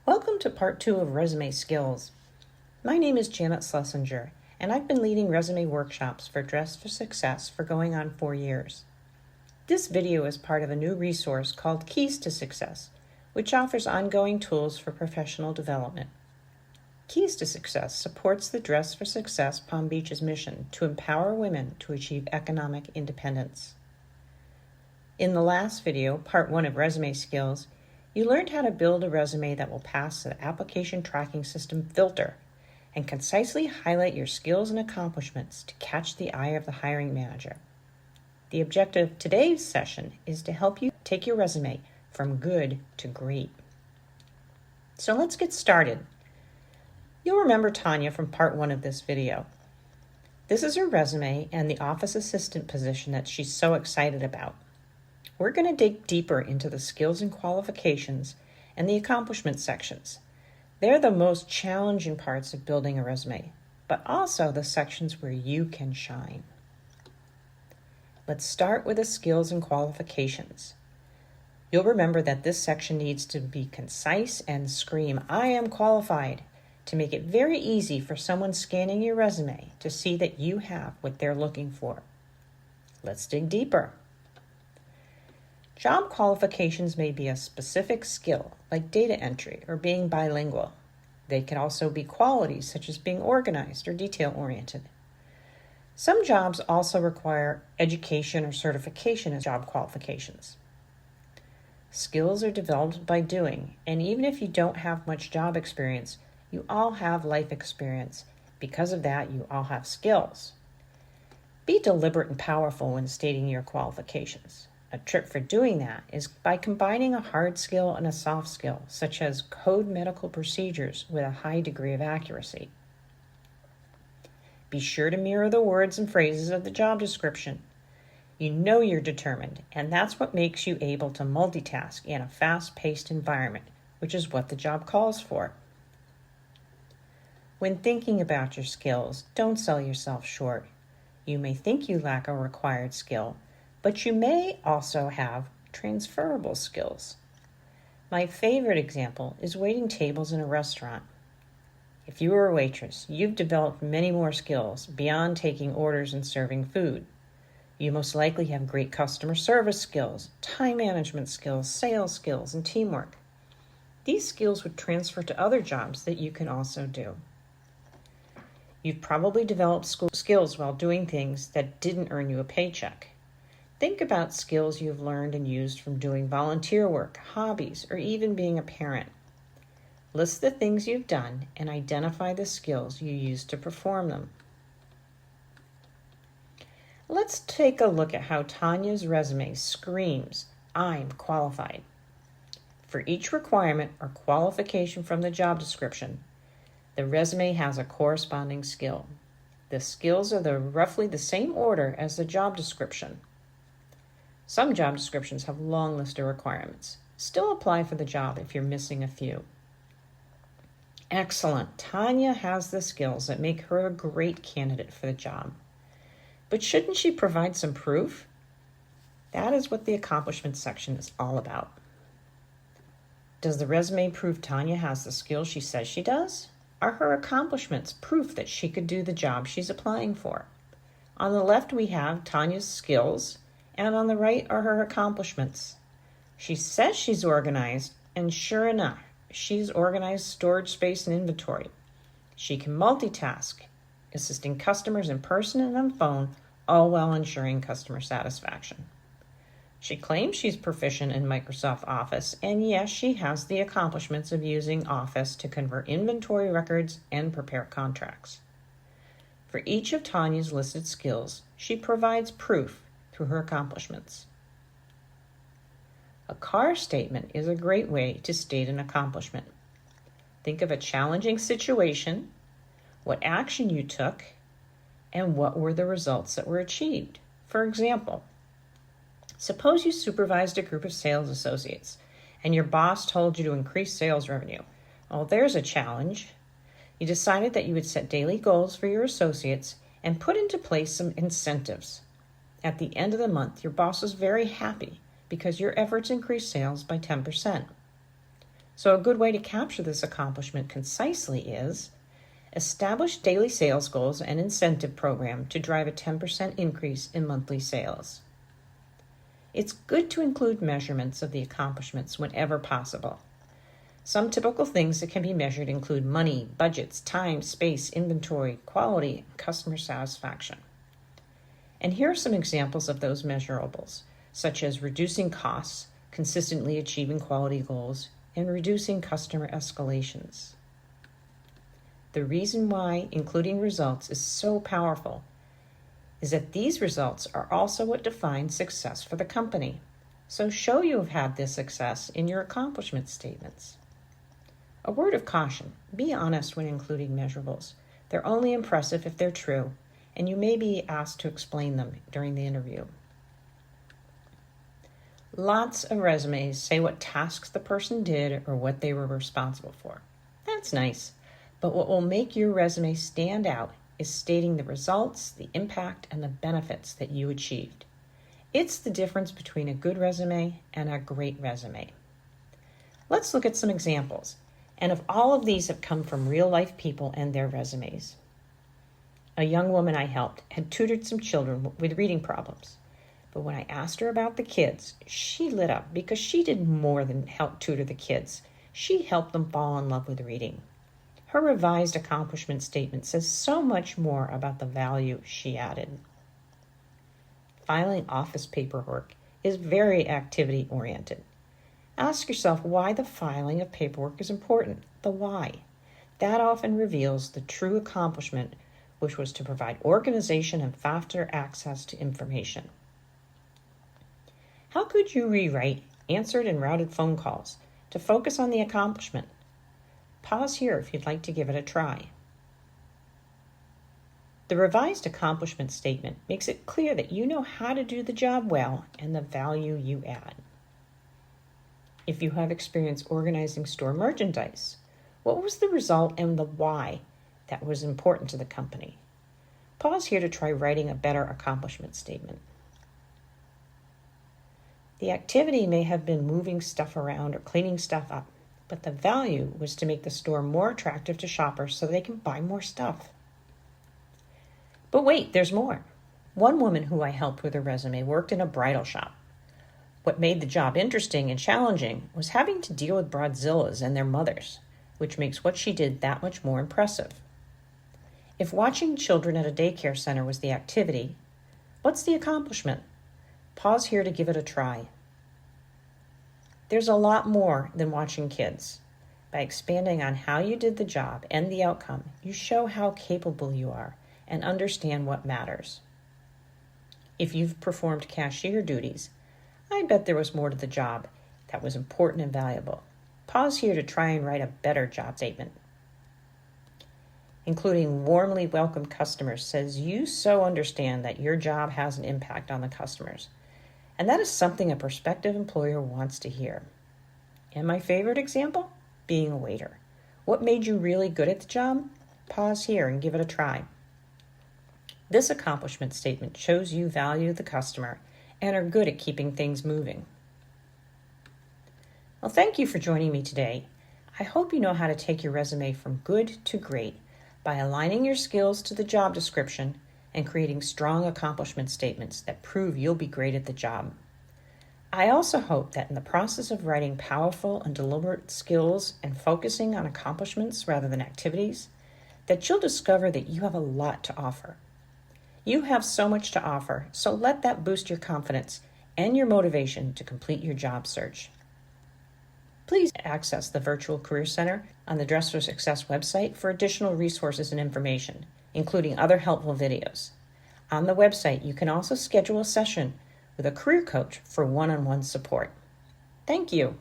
Welcome to part 2 of Resume Skills. My name is Janet Schlesinger, and I've been leading resume workshops for Dress for Success for going on 4 years. This video is part of a new resource called Keys to Success, which offers ongoing tools for professional development. Keys to Success supports the Dress for Success Palm Beach's mission to empower women to achieve economic independence. In the last video, part 1 of Resume Skills, you learned how to build a resume that will pass the application tracking system filter and concisely highlight your skills and accomplishments to catch the eye of the hiring manager. The objective of today's session is to help you take your resume from good to great. So let's get started. You'll remember Tanya from part 1 of this video. This is her resume and the office assistant position that she's so excited about. We're going to dig deeper into the skills and qualifications and the accomplishment sections. They're the most challenging parts of building a resume, but also the sections where you can shine. Let's start with the skills and qualifications. You'll remember that this section needs to be concise and scream, "I am qualified," to make it very easy for someone scanning your resume to see that you have what they're looking for. Let's dig deeper. Job qualifications may be a specific skill, like data entry or being bilingual. They can also be qualities such as being organized or detail-oriented. Some jobs also require education or certification as job qualifications. Skills are developed by doing, and even if you don't have much job experience, you all have life experience. Because of that, you all have skills. Be deliberate and powerful when stating your qualifications. A trick for doing that is by combining a hard skill and a soft skill, such as code medical procedures with a high degree of accuracy. Be sure to mirror the words and phrases of the job description. You know you're determined, and that's what makes you able to multitask in a fast-paced environment, which is what the job calls for. When thinking about your skills, don't sell yourself short. You may think you lack a required skill, but you may also have transferable skills. My favorite example is waiting tables in a restaurant. If you are a waitress, you've developed many more skills beyond taking orders and serving food. You most likely have great customer service skills, time management skills, sales skills, and teamwork. These skills would transfer to other jobs that you can also do. You've probably developed skills while doing things that didn't earn you a paycheck. Think about skills you've learned and used from doing volunteer work, hobbies, or even being a parent. List the things you've done and identify the skills you used to perform them. Let's take a look at how Tanya's resume screams, "I'm qualified." For each requirement or qualification from the job description, the resume has a corresponding skill. The skills are roughly the same order as the job description. Some job descriptions have a long list of requirements. Still apply for the job if you're missing a few. Excellent. Tanya has the skills that make her a great candidate for the job. But shouldn't she provide some proof? That is what the accomplishment section is all about. Does the resume prove Tanya has the skills she says she does? Are her accomplishments proof that she could do the job she's applying for? On the left, we have Tanya's skills, and on the right are her accomplishments. She says she's organized, and sure enough, she's organized storage space and inventory. She can multitask, assisting customers in person and on phone, all while ensuring customer satisfaction. She claims she's proficient in Microsoft Office, and yes, she has the accomplishments of using Office to convert inventory records and prepare contracts. For each of Tanya's listed skills, she provides proof through her accomplishments. A car statement is a great way to state an accomplishment. Think of a challenging situation, what action you took, and what were the results that were achieved. For example, suppose you supervised a group of sales associates and your boss told you to increase sales revenue. Well, there's a challenge. You decided that you would set daily goals for your associates and put into place some incentives. At the end of the month, your boss was very happy because your efforts increased sales by 10%. So a good way to capture this accomplishment concisely is establish daily sales goals and incentive program to drive a 10% increase in monthly sales. It's good to include measurements of the accomplishments whenever possible. Some typical things that can be measured include money, budgets, time, space, inventory, quality, and customer satisfaction. And here are some examples of those measurables, such as reducing costs, consistently achieving quality goals, and reducing customer escalations. The reason why including results is so powerful is that these results are also what define success for the company. So show you have had this success in your accomplishment statements. A word of caution, be honest when including measurables. They're only impressive if they're true, and you may be asked to explain them during the interview. Lots of resumes say what tasks the person did or what they were responsible for. That's nice, but what will make your resume stand out is stating the results, the impact, and the benefits that you achieved. It's the difference between a good resume and a great resume. Let's look at some examples, and if all of these have come from real-life people and their resumes. A young woman I helped had tutored some children with reading problems. But when I asked her about the kids, she lit up because she did more than help tutor the kids. She helped them fall in love with reading. Her revised accomplishment statement says so much more about the value she added. Filing office paperwork is very activity-oriented. Ask yourself why the filing of paperwork is important, the why. That often reveals the true accomplishment, which was to provide organization and faster access to information. How could you rewrite answered and routed phone calls to focus on the accomplishment? Pause here if you'd like to give it a try. The revised accomplishment statement makes it clear that you know how to do the job well and the value you add. If you have experience organizing store merchandise, what was the result and the why that was important to the company? Pause here to try writing a better accomplishment statement. The activity may have been moving stuff around or cleaning stuff up, but the value was to make the store more attractive to shoppers so they can buy more stuff. But wait, there's more. One woman who I helped with her resume worked in a bridal shop. What made the job interesting and challenging was having to deal with bridezillas and their mothers, which makes what she did that much more impressive. If watching children at a daycare center was the activity, what's the accomplishment? Pause here to give it a try. There's a lot more than watching kids. By expanding on how you did the job and the outcome, you show how capable you are and understand what matters. If you've performed cashier duties, I bet there was more to the job that was important and valuable. Pause here to try and write a better job statement. Including warmly welcomed customers says you so understand that your job has an impact on the customers. And that is something a prospective employer wants to hear. And my favorite example? Being a waiter. What made you really good at the job? Pause here and give it a try. This accomplishment statement shows you value the customer and are good at keeping things moving. Well, thank you for joining me today. I hope you know how to take your resume from good to great by aligning your skills to the job description and creating strong accomplishment statements that prove you'll be great at the job. I also hope that in the process of writing powerful and deliberate skills and focusing on accomplishments rather than activities, that you'll discover that you have a lot to offer. You have so much to offer, so let that boost your confidence and your motivation to complete your job search. Please access the Virtual Career Center on the Dress for Success website for additional resources and information, including other helpful videos. On the website, you can also schedule a session with a career coach for one-on-one support. Thank you.